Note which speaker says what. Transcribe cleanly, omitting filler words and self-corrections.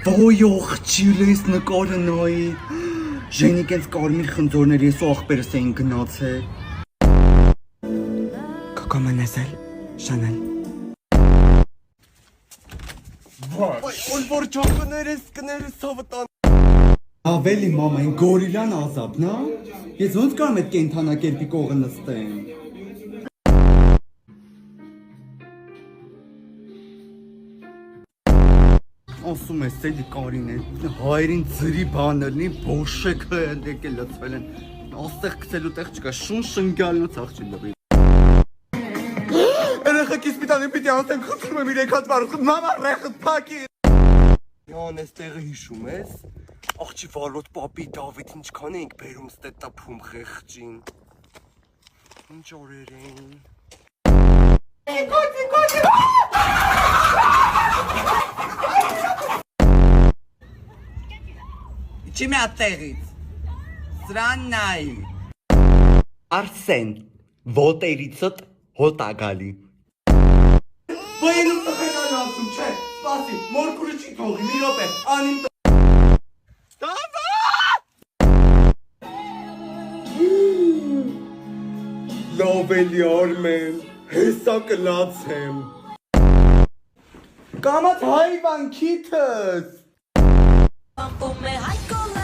Speaker 1: Ոյող չիլես նկարը նայի, ժենիկ ենց կարմիր խնձորներ ես ու աղպերս էին գնացել։ Կոկոման ասել, շանել։
Speaker 2: Վայ, որ ճոկներես կներես սավտան։
Speaker 1: Ավելի մամա, են գորիլան ազապն, հա? Ես ոնց կարամ այդ կենթանակերպի կողը նստեմ։ Ասում ես էլի Կարին է, հայերին ձրի բաներնի բոշեքը եկել լծվել են, աստեղ կցելու տեղ չկա, շուն շնգյալն ու ծաղջի լվի։
Speaker 2: Երեխեքի սպիտանի պիտի ասեմ, խնդրում եմ իրեք հատ վարուխ, մամա ռեխըտ պակի։ Յան ես տեղը հիշում ես, աղջի վալոտ պապի Դավիթ ինչքան էինք բերում ստետա փում խեղճին։ Ինչ օրեր էին։
Speaker 1: Իչի մի ատեղից, սրան նայի։ Արսեն, ոտերիցըտ հոտ ագալի։
Speaker 2: Բայենում տղերան ասում, չէ, սպասի, մորկուրը չի թողի, մի ռոպ է, անիմ Լավ էլի արմեն, հեսա կլացեմ։
Speaker 1: Կամաց հայվան քիթս։
Speaker 3: Pump me high